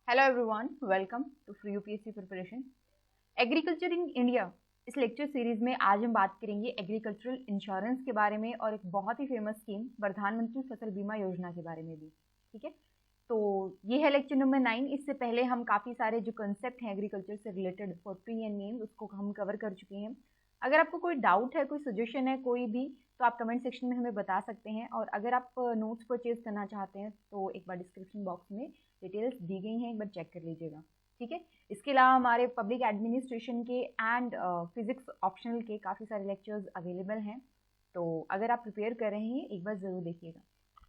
Hello everyone, welcome to free UPSC preparation. Agriculture in India इस lecture series में आज हम बात करेंगे एग्रीकल्चरल इंश्योरेंस के बारे में और एक बहुत ही फेमस स्कीम प्रधानमंत्री फसल बीमा योजना के बारे में भी। ठीक है, तो ये है लेक्चर नंबर 9। इससे पहले हम काफ़ी सारे जो कंसेप्ट हैं एग्रीकल्चर से related for tree and name उसको हम कवर कर चुके हैं। अगर आपको कोई डाउट है, कोई सजेशन है कोई भी, तो आप कमेंट सेक्शन में हमें बता सकते हैं। और अगर आप नोट्स परचेज करना चाहते हैं तो एक बार डिस्क्रिप्शन बॉक्स में डिटेल्स दी गई हैं, एक बार चेक कर लीजिएगा। ठीक है, इसके अलावा हमारे पब्लिक एडमिनिस्ट्रेशन के एंड फिजिक्स ऑप्शनल के काफ़ी सारे लेक्चर्स अवेलेबल हैं, तो अगर आप प्रिपेयर कर रहे हैं एक बार ज़रूर देखिएगा।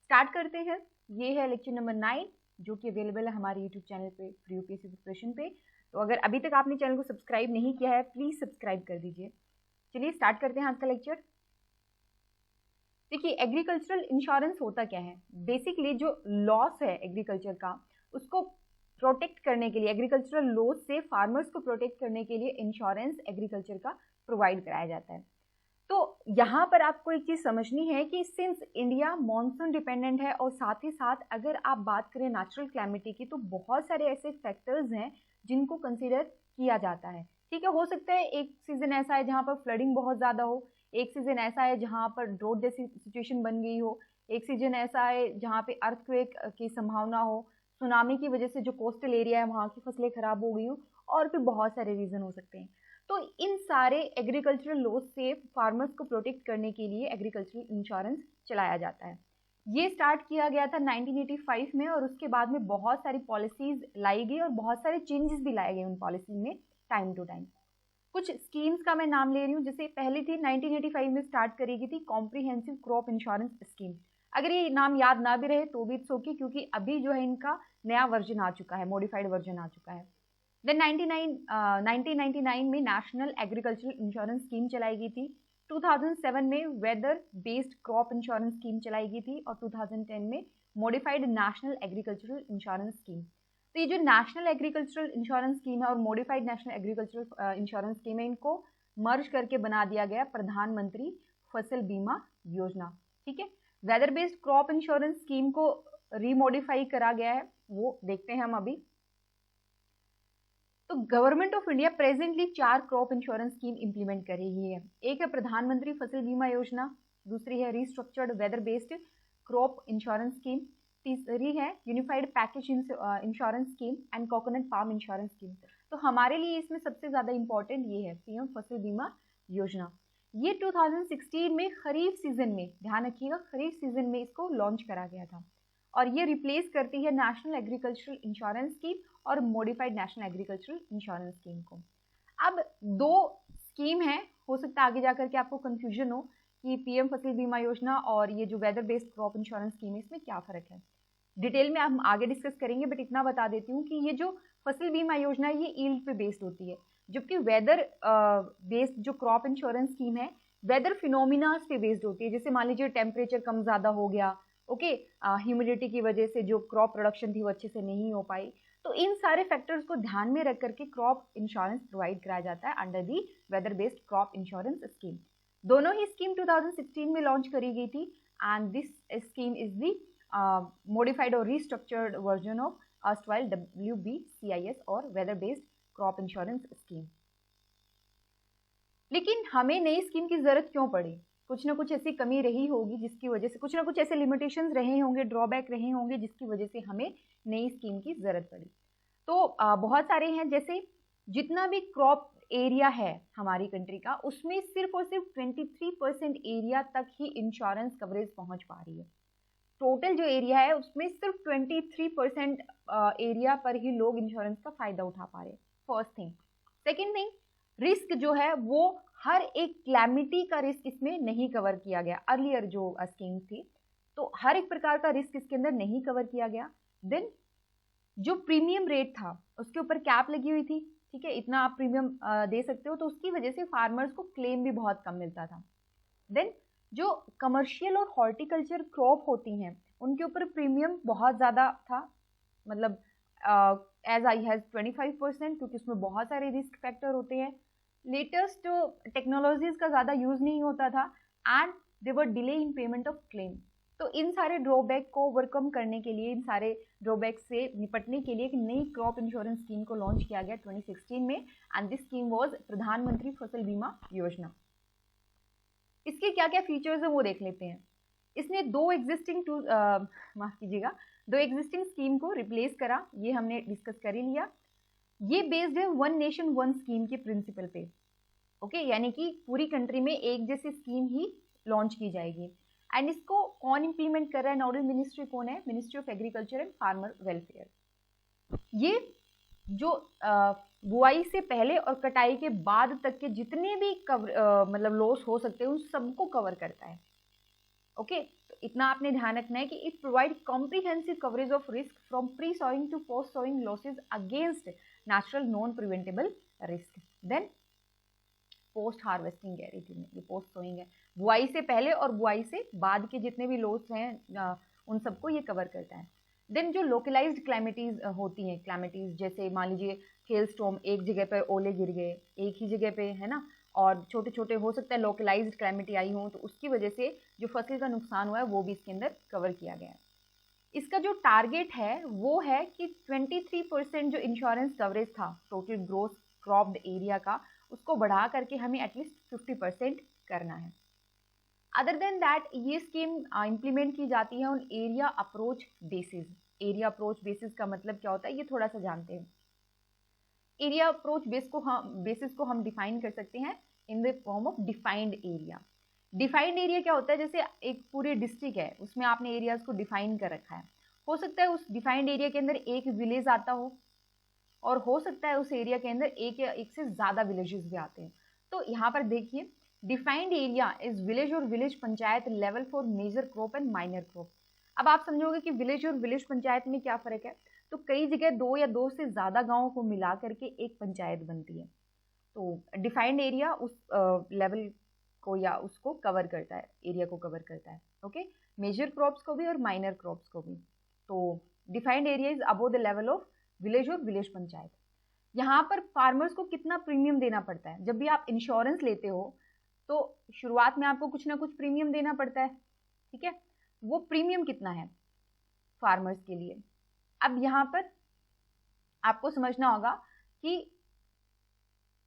स्टार्ट करते हैं। ये है लेक्चर नंबर 9 जो कि अवेलेबल है हमारे यूट्यूब चैनल पे फ्री यूपीएससी प्रिपरेशन पे। तो अगर अभी तक आपने चैनल को सब्सक्राइब नहीं किया है प्लीज़ सब्सक्राइब कर दीजिए। चलिए स्टार्ट करते हैं आज का लेक्चर। देखिए, एग्रीकल्चरल इंश्योरेंस होता क्या है। बेसिकली जो लॉस है एग्रीकल्चर का उसको प्रोटेक्ट करने के लिए, एग्रीकल्चरल लॉस से फार्मर्स को प्रोटेक्ट करने के लिए इंश्योरेंस एग्रीकल्चर का प्रोवाइड कराया जाता है। तो यहाँ पर आपको एक चीज़ समझनी है कि सिंस इंडिया मॉनसून डिपेंडेंट है और साथ ही साथ अगर आप बात करें नेचुरल क्लैमिटी की, तो बहुत सारे ऐसे फैक्टर्स हैं जिनको कंसिडर किया जाता है। ठीक है, हो सकता है एक सीजन ऐसा है जहाँ पर फ्लडिंग बहुत ज़्यादा हो, एक सीजन ऐसा है जहाँ पर ड्रोट जैसी सिचुएशन बन गई हो, एक सीजन ऐसा है जहाँ पे अर्थक्वेक की संभावना हो, सुनामी की वजह से जो कोस्टल एरिया है वहाँ की फसलें खराब हो गई हो, और भी बहुत सारे रीज़न हो सकते हैं। तो इन सारे एग्रीकल्चरल लॉस से फार्मर्स को प्रोटेक्ट करने के लिए एग्रीकल्चरल इंश्योरेंस चलाया जाता है। ये स्टार्ट किया गया था 1985 में और उसके बाद में बहुत सारी पॉलिसीज लाई गई और बहुत सारे चेंजेस भी लाए गए उन पॉलिसी में टाइम टू टाइम। कुछ स्कीम्स का मैं नाम ले रही हूँ। जैसे पहली थी 1985 में स्टार्ट करी गई थी कॉम्प्रिहेंसिव क्रॉप इंश्योरेंस स्कीम। अगर ये नाम याद ना भी रहे तो भी इट्स ओके, क्योंकि अभी जो है इनका नया वर्जन आ चुका है, मॉडिफाइड वर्जन आ चुका है। देन 1999 में नेशनल एग्रीकल्चरल इंश्योरेंस स्कीम चलाई गई थी। 2007 में weather based crop insurance scheme चलाई गई थी और 2010 में modified national agricultural insurance scheme. तो ये जो नेशनल एग्रीकल्चरल इंश्योरेंस स्कीम है और modified national agricultural insurance scheme है, इनको मर्ज करके बना दिया गया प्रधानमंत्री फसल बीमा योजना। ठीक है, weather based crop insurance scheme को रीमॉडिफाई करा गया है, वो देखते हैं हम अभी। तो government of India presently 4 crop insurance scheme implement कर रही है। एक है प्रधानमंत्री फसल बीमा योजना, दूसरी है restructured weather based crop insurance scheme, तीसरी है unified package insurance scheme and coconut palm insurance scheme. तो हमारे लिए इसमें सबसे ज़्यादा इंपॉर्टेंट ये है पीएम फसल बीमा योजना। ये 2016 में खरीफ सीजन में, ध्यान रखिएगा, खरीफ सीजन में इसको लॉन्च करा गया था और ये रिप्लेस करती है नेशनल एग्रीकल्चरल इंश्योरेंस स्कीम और modified national agricultural insurance scheme को। अब दो स्कीम है, हो सकता है आगे जाकर के आपको कंफ्यूजन हो कि पीएम फसल बीमा योजना और ये जो weather based crop insurance scheme है इसमें क्या फ़र्क है। डिटेल में हम आगे डिस्कस करेंगे, बट इतना बता देती हूँ कि ये जो फसल बीमा योजना है ये ईल्ड पे बेस्ड होती है, जबकि वेदर बेस्ड जो क्रॉप इंश्योरेंस स्कीम है वेदर फिनोमिनास पे बेस्ड होती है। जैसे मान लीजिए टेम्परेचर कम ज़्यादा हो गया, ओके, ह्यूमिडिटी की वजह से जो क्रॉप प्रोडक्शन थी वो अच्छे से नहीं हो पाई, तो इन सारे फैक्टर्स को ध्यान में रख करके क्रॉप इंश्योरेंस प्रोवाइड कराया जाता है under the weather based crop insurance scheme. दोनों ही स्कीम 2016 में लॉन्च करी गई थी and this scheme is the modified और restructured version of erstwhile WBCIS और weather based crop insurance scheme. लेकिन हमें नई स्कीम की जरूरत क्यों पड़ी? कुछ ना कुछ ऐसी कमी रही होगी जिसकी वजह से, कुछ ना कुछ ऐसे लिमिटेशंस रहे होंगे, ड्रॉबैक रहे होंगे जिसकी वजह से हमें नई स्कीम की जरूरत पड़ी। तो बहुत सारे हैं, जैसे जितना भी क्रॉप एरिया है हमारी कंट्री का उसमें सिर्फ और सिर्फ 23% एरिया तक ही इंश्योरेंस कवरेज पहुंच पा रही है। टोटल जो एरिया है उसमें सिर्फ 23% एरिया पर ही लोग इंश्योरेंस का फायदा उठा पा रहे हैं। First thing. Second thing, risk जो है वो हर एक क्लैमिटी का रिस्क इसमें नहीं कवर किया गया। अर्लियर जो स्कीम थी तो हर एक प्रकार का रिस्क इसके अंदर नहीं कवर किया गया। देन जो प्रीमियम रेट था उसके ऊपर कैप लगी हुई थी, ठीक है, इतना आप प्रीमियम दे सकते हो, तो उसकी वजह से फार्मर्स को क्लेम भी बहुत कम मिलता था। देन जो कमर्शियल और हॉर्टिकल्चर क्रॉप होती हैं उनके ऊपर प्रीमियम बहुत ज़्यादा था, मतलब एज आई हैज़ 25%, क्योंकि उसमें बहुत सारे रिस्क फैक्टर होते हैं। लेटेस्ट टेक्नोलॉजीज का ज़्यादा यूज़ नहीं होता था and they were delay in payment of claim. तो इन सारे ड्रॉबैक को ओवरकम करने के लिए, इन सारे ड्रॉबैक से निपटने के लिए एक नई क्रॉप इंश्योरेंस स्कीम को लॉन्च किया गया 2016 में, एंड दिस स्कीम वाज प्रधानमंत्री फसल बीमा योजना। इसके क्या क्या फीचर्स है वो देख लेते हैं। इसने दो एग्जिस्टिंग स्कीम को रिप्लेस करा, ये हमने डिस्कस कर ही लिया। ये बेस्ड है वन नेशन वन स्कीम के प्रिंसिपल पे, ओके, यानी कि पूरी कंट्री में एक जैसी स्कीम ही लॉन्च की जाएगी। एंड इसको कौन इंप्लीमेंट कर रहा है, नोडल मिनिस्ट्री कौन है, ministry of agriculture and farmer welfare. ये जो बुआई से पहले और कटाई के बाद तक के जितने भी मतलब लॉस हो सकते हैं उन सबको कवर करता है, ओके। तो इतना आपने ध्यान रखना है कि it provide comprehensive coverage of risk from pre sowing to post sowing losses against natural non preventable risk. Then post harvesting guarantee में, ये पोस्ट सोइंग है, बुआई से पहले और बुआई से बाद के जितने भी लॉस हैं उन सबको ये कवर करता है। देन जो लोकलाइज्ड क्लैमिटीज होती हैं, क्लैमिटीज जैसे मान लीजिए हेल स्टॉर्म, एक जगह पर ओले गिर गए एक ही जगह पे, है ना, और छोटे छोटे हो सकता है लोकलाइज्ड क्लैमिटी आई हो, तो उसकी वजह से जो फसल का नुकसान हुआ है वो भी इसके अंदर कवर किया गया है। इसका जो टारगेट है वो है कि 23% जो इंश्योरेंस कवरेज था टोटल ग्रोस क्रॉप्ड एरिया का, उसको बढ़ा करके हमें एटलीस्ट 50% करना है। अदर देन दैट ये स्कीम इम्प्लीमेंट की जाती है on area approach basis. Area approach basis का मतलब क्या होता है ये थोड़ा सा जानते हैं। एरिया अप्रोच बेसिस को हम डिफाइन कर सकते हैं in the form of defined area. Defined area क्या होता है, जैसे एक पूरे डिस्ट्रिक्ट है उसमें आपने एरियाज को डिफाइन कर रखा है, हो सकता है उस डिफाइंड एरिया के अंदर एक विलेज आता हो, और हो सकता है उस एरिया के अंदर एक या एक से ज्यादा विलेजेस भी आते हैं। तो यहाँ पर देखिए, डिफाइंड एरिया इज विलेज और village panchayat level for major crop and minor crop. अब आप समझोगे कि विलेज और विलेज पंचायत में क्या फर्क है, तो कई जगह दो या दो से ज्यादा गांवों को मिला करके एक पंचायत बनती है। तो डिफाइंड एरिया उस लेवल को या उसको कवर करता है, एरिया को कवर करता है, ओके, मेजर क्रॉप्स को भी और माइनर क्रॉप्स को भी। तो defined area is above the level of village और विलेज पंचायत। यहाँ पर फार्मर्स को कितना प्रीमियम देना पड़ता है, जब भी आप इंश्योरेंस लेते हो तो शुरुआत में आपको कुछ ना कुछ प्रीमियम देना पड़ता है, ठीक है। वो प्रीमियम कितना है फार्मर्स के लिए, अब यहाँ पर आपको समझना होगा कि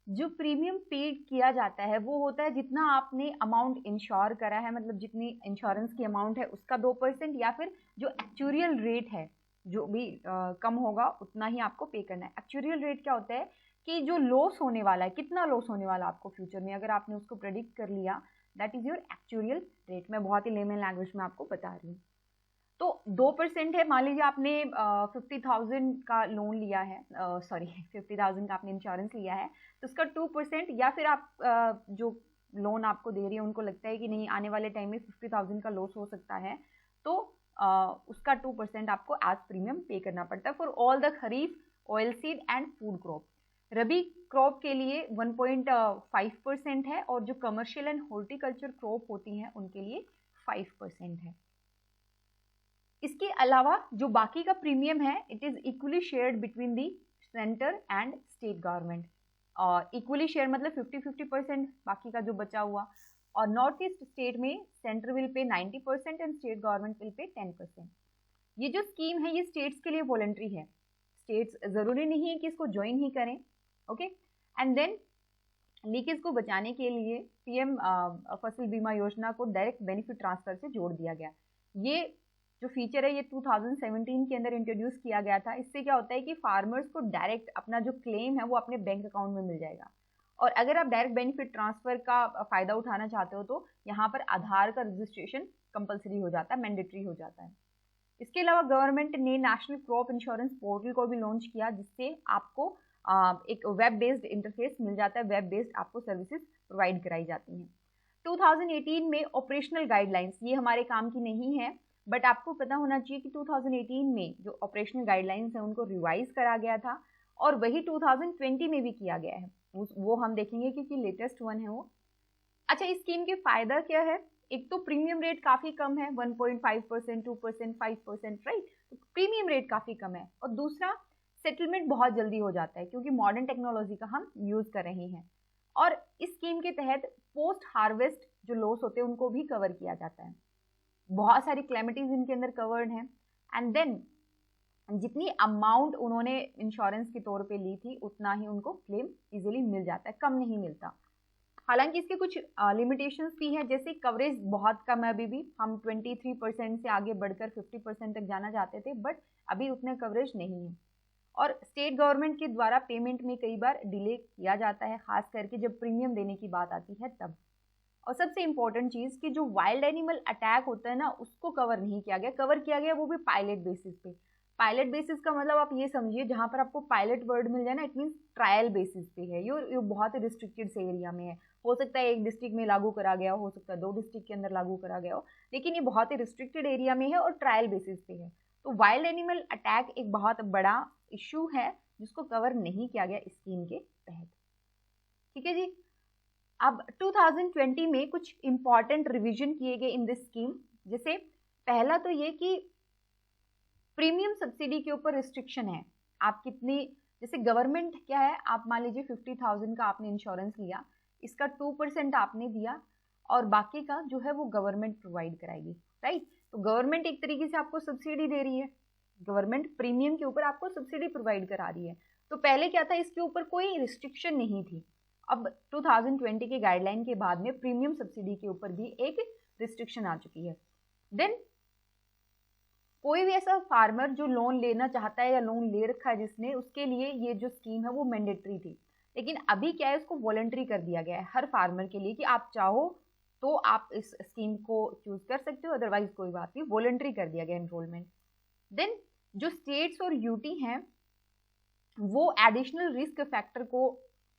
जो प्रीमियम पेड किया जाता है वो होता है जितना आपने अमाउंट इंश्योर करा है, मतलब जितनी इंश्योरेंस की अमाउंट है उसका 2%, या फिर जो एक्चुरियल रेट है जो भी कम होगा उतना ही आपको पे करना है। एक्चुरियल रेट क्या होता है कि जो लॉस होने वाला है, कितना लॉस होने वाला है आपको फ्यूचर में, अगर आपने उसको प्रेडिक्ट कर लिया, that is your actuarial rate. मैं बहुत ही लेमन लैंग्वेज में आपको बता रही हूँ। तो 2% है, मान लीजिए आपने 50,000 का लोन लिया है, सॉरी 50,000 का आपने इंश्योरेंस लिया है, तो उसका 2%, या फिर आप जो लोन आपको दे रही है उनको लगता है कि नहीं आने वाले टाइम में 50,000 का लॉस हो सकता है, तो उसका 2% आपको एज प्रीमियम पे करना पड़ता है for all the kharif, oil seed and food crop. Rabi crop के लिए 1.5% है, और जो कमर्शियल एंड हॉर्टिकल्चर क्रॉप होती हैं उनके लिए 5% है। इसके अलावा जो बाकी का प्रीमियम है it is equally shared between the centre and state government. और इक्वली शेयर मतलब 50-50% बाकी का जो बचा हुआ, और नॉर्थ ईस्ट स्टेट में centre will pay 90% and state government will pay 10%। ये जो स्कीम है ये स्टेट्स के लिए वॉलंटरी है, स्टेट्स जरूरी नहीं है कि इसको ज्वाइन ही करें, ओके। एंड देन लीकेज को बचाने के लिए पीएम फसल बीमा योजना को डायरेक्ट बेनिफिट ट्रांसफर से जोड़ दिया गया। ये जो फीचर है ये 2017 के अंदर इंट्रोड्यूस किया गया था। इससे क्या होता है कि फार्मर्स को डायरेक्ट अपना जो क्लेम है वो अपने बैंक अकाउंट में मिल जाएगा। और अगर आप डायरेक्ट बेनिफिट ट्रांसफर का फायदा उठाना चाहते हो तो यहाँ पर आधार का रजिस्ट्रेशन कंपलसरी हो जाता है, मैंडेटरी हो जाता है। इसके अलावा गवर्नमेंट ने नेशनल क्रॉप इंश्योरेंस पोर्टल को भी लॉन्च किया, जिससे आपको एक वेब बेस्ड इंटरफेस मिल जाता है, वेब बेस्ड आपको सर्विसेज प्रोवाइड कराई जाती हैं। 2018 में ऑपरेशनल गाइडलाइंस, ये हमारे काम की नहीं है, बट आपको पता होना चाहिए कि 2018 में जो ऑपरेशनल गाइडलाइंस है उनको रिवाइज करा गया था, और वही 2020 में भी किया गया है, वो हम देखेंगे क्योंकि लेटेस्ट वन है वो। अच्छा, इस स्कीम के फायदा क्या है, एक तो प्रीमियम रेट काफी कम है, 1.5%, 2%, 5%, राइट, तो प्रीमियम रेट काफी कम है। और दूसरा, सेटलमेंट बहुत जल्दी हो जाता है क्योंकि मॉडर्न टेक्नोलॉजी का हम यूज कर रहे हैं। और इस स्कीम के तहत पोस्ट हार्वेस्ट जो लॉस होते हैं उनको भी कवर किया जाता है। बहुत सारी क्लेमिटीज इनके अंदर कवर्ड हैं। एंड देन जितनी अमाउंट उन्होंने इंश्योरेंस के तौर पे ली थी उतना ही उनको क्लेम इजीली मिल जाता है, कम नहीं मिलता। हालांकि इसके कुछ लिमिटेशंस भी हैं, जैसे कवरेज बहुत कम है, अभी भी हम 23% से आगे बढ़कर 50% तक जाना चाहते थे, बट अभी उतने कवरेज नहीं है। और स्टेट गवर्नमेंट के द्वारा पेमेंट में कई बार डिले किया जाता है, खास करके जब प्रीमियम देने की बात आती है तब। और सबसे इंपॉर्टेंट चीज़ कि जो वाइल्ड एनिमल अटैक होता है ना, उसको कवर नहीं किया गया, कवर किया गया वो भी पायलट बेसिस पे। पायलट बेसिस का मतलब आप ये समझिए, जहाँ पर आपको पायलट वर्ड मिल जाए ना, इट मीन्स ट्रायल बेसिस पे है। ये बहुत रिस्ट्रिक्टेड से एरिया में है, हो सकता है एक डिस्ट्रिक्ट में लागू करा गया हो सकता है 2 डिस्ट्रिक्ट के अंदर लागू करा गया हो, लेकिन ये बहुत ही रिस्ट्रिक्टेड एरिया में है और ट्रायल बेसिस पे है। तो वाइल्ड एनिमल अटैक एक बहुत बड़ा इशू है जिसको कवर नहीं किया गया स्कीम के तहत। ठीक है जी। अब 2020 में कुछ इंपॉर्टेंट रिवीजन किए गए इन दिस स्कीम। जैसे पहला तो ये कि प्रीमियम सब्सिडी के ऊपर रिस्ट्रिक्शन है, आप कितनी, जैसे गवर्नमेंट क्या है, आप मान लीजिए 50,000 का आपने इंश्योरेंस लिया, इसका 2% आपने दिया और बाकी का जो है वो गवर्नमेंट प्रोवाइड कराएगी, राइट। तो गवर्नमेंट एक तरीके से आपको सब्सिडी दे रही है, गवर्नमेंट प्रीमियम के ऊपर आपको सब्सिडी प्रोवाइड करा रही है। तो पहले क्या था, इसके ऊपर कोई रिस्ट्रिक्शन नहीं थी। अब 2020 के गाइडलाइन के बाद में प्रीमियम सब्सिडी के ऊपर भी एक रिस्ट्रिक्शन आ चुकी है। देन कोई भी ऐसा फार्मर जो लोन लेना चाहता है या लोन ले रखा है जिसने, उसके लिए ये जो स्कीम है वो मैंडेटरी थी, लेकिन अभी क्या है, उसको वॉलंटरी कर दिया गया है हर फार्मर के लिए कि आप चाहो तो आप इस स्कीम को चूज कर सकते हो, अदरवाइज कोई बात नहीं, वॉलंटरी कर दिया गया एनरोलमेंट। देन जो स्टेट्स और यूटी हैं वो एडिशनल रिस्क फैक्टर को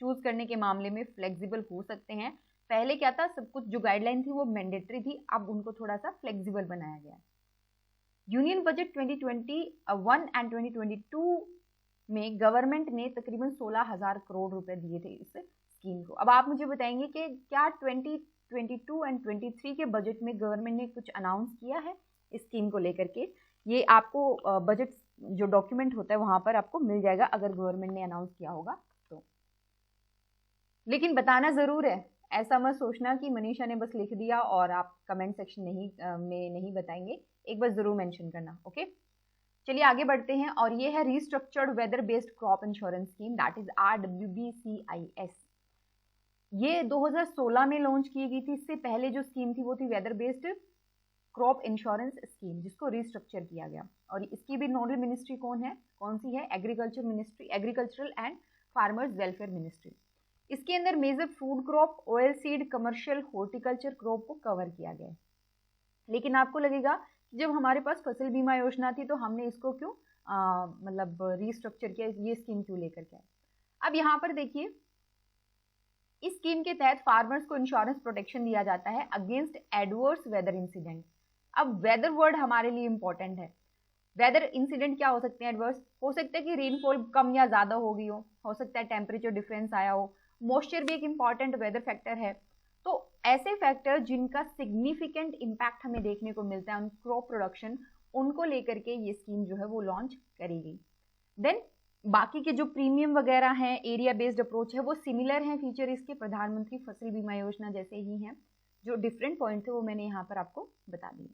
चूज करने के मामले में फ्लेक्सिबल हो सकते हैं। पहले क्या था, सब कुछ जो गाइडलाइन थी वो मैंडेटरी थी, अब उनको थोड़ा सा फ्लेक्सिबल बनाया गया। यूनियन बजट 2021 एंड 2022 में गवर्नमेंट ने तकरीबन 16,000 करोड़ रुपए दिए थे इस स्कीम को। अब आप मुझे बताएंगे कि क्या 2022 एंड 23 के बजट में गवर्नमेंट ने कुछ अनाउंस किया है इस स्कीम को लेकर के? ये आपको बजट जो डॉक्यूमेंट होता है वहां पर आपको मिल जाएगा अगर गवर्नमेंट ने अनाउंस किया होगा तो, लेकिन बताना जरूर है। ऐसा मत सोचना कि मनीषा ने बस लिख दिया और आप कमेंट सेक्शन में नहीं बताएंगे, एक बार जरूर मेंशन करना, ओके। चलिए आगे बढ़ते हैं, और ये है restructured weather based crop insurance scheme, that is RWBCIS। ये 2016 में लॉन्च की गई थी। इससे पहले जो स्कीम थी वो थी weather based crop insurance scheme, जिसको रिस्ट्रक्चर किया गया। और इसकी भी नोडल मिनिस्ट्री कौन सी है? Agriculture ministry, agricultural and farmers welfare ministry. इसके अंदर major food crop, oil seed, commercial, horticulture crop को कवर किया गया है। लेकिन आपको लगेगा कि जब हमारे पास फसल बीमा योजना थी तो हमने इसको क्यों मतलब रिस्ट्रक्चर किया, ये स्कीम क्यों लेकर के आए? अब यहाँ पर देखिए, इस स्कीम के तहत फार्मर्स को इंश्योरेंस प्रोटेक्शन दिया जाता है अगेंस्ट एडवर्स वेदर इंसिडेंट। अब वेदर वर्ड हमारे लिए इंपॉर्टेंट है। वेदर इंसिडेंट क्या हो सकते हैं? एडवर्स हो सकता है कि रेनफॉल कम या ज्यादा हो गई हो सकता है टेम्परेचर डिफरेंस आया हो, मॉइस्चर भी एक इंपॉर्टेंट वेदर फैक्टर है। तो ऐसे फैक्टर जिनका सिग्निफिकेंट इम्पैक्ट हमें देखने को मिलता है ऑन क्रॉप प्रोडक्शन, उनको लेकर के ये स्कीम जो है वो लॉन्च करी गई। देन बाकी के जो प्रीमियम वगैरह हैं, एरिया बेस्ड अप्रोच है, वो सिमिलर हैं फीचर इसके प्रधानमंत्री फसल बीमा योजना जैसे ही हैं। जो डिफरेंट पॉइंट थे वो मैंने यहाँ पर आपको बता दिए।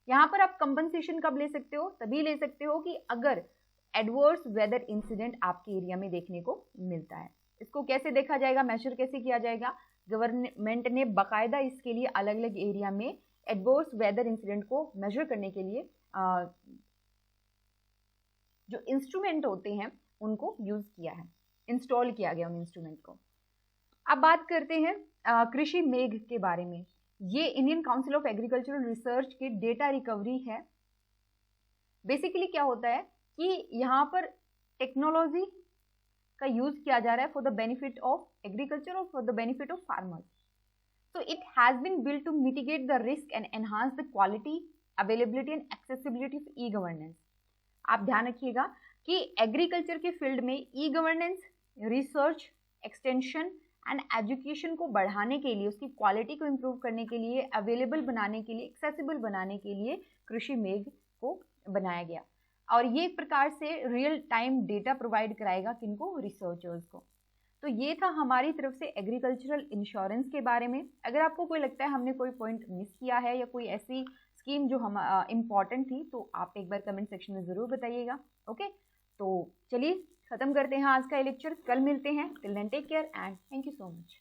यहाँ पर आप कंपनसेशन कब ले सकते हो? तभी ले सकते हो कि अगर एडवर्स वेदर इंसिडेंट आपके एरिया में देखने को मिलता है। इसको कैसे देखा जाएगा, मेजर कैसे किया जाएगा? गवर्नमेंट ने बाकायदा इसके लिए अलग अलग एरिया में एडवर्स वेदर इंसिडेंट को मेजर करने के लिए जो इंस्ट्रूमेंट होते हैं उनको यूज किया है, इंस्टॉल किया गया उन इंस्ट्रूमेंट को। अब बात करते हैं कृषि मेघ के बारे में। ये Indian council of agricultural research की डेटा रिकवरी है। बेसिकली क्या होता है कि यहाँ पर टेक्नोलॉजी का यूज किया जा रहा है for the benefit of agriculture और for the benefit of farmers. So it has been built to mitigate the risk and enhance the quality, availability and accessibility of e-governance. आप ध्यान रखिएगा कि एग्रीकल्चर के फील्ड में e governance, research, extension and education को बढ़ाने के लिए, उसकी क्वालिटी को इम्प्रूव करने के लिए, अवेलेबल बनाने के लिए, एक्सेसिबल बनाने के लिए कृषि मेघ को बनाया गया। और ये एक प्रकार से रियल टाइम डेटा प्रोवाइड कराएगा किनको? रिसर्चर्स को। तो ये था हमारी तरफ से एग्रीकल्चरल इंश्योरेंस के बारे में। अगर आपको कोई लगता है हमने कोई पॉइंट मिस किया है या कोई ऐसी स्कीम जो हम इम्पॉर्टेंट थी, तो आप एक बार कमेंट सेक्शन में ज़रूर बताइएगा। ओके, तो चलिए ख़त्म करते हैं आज का लेक्चर, कल मिलते हैं। Till then take care and thank you so much.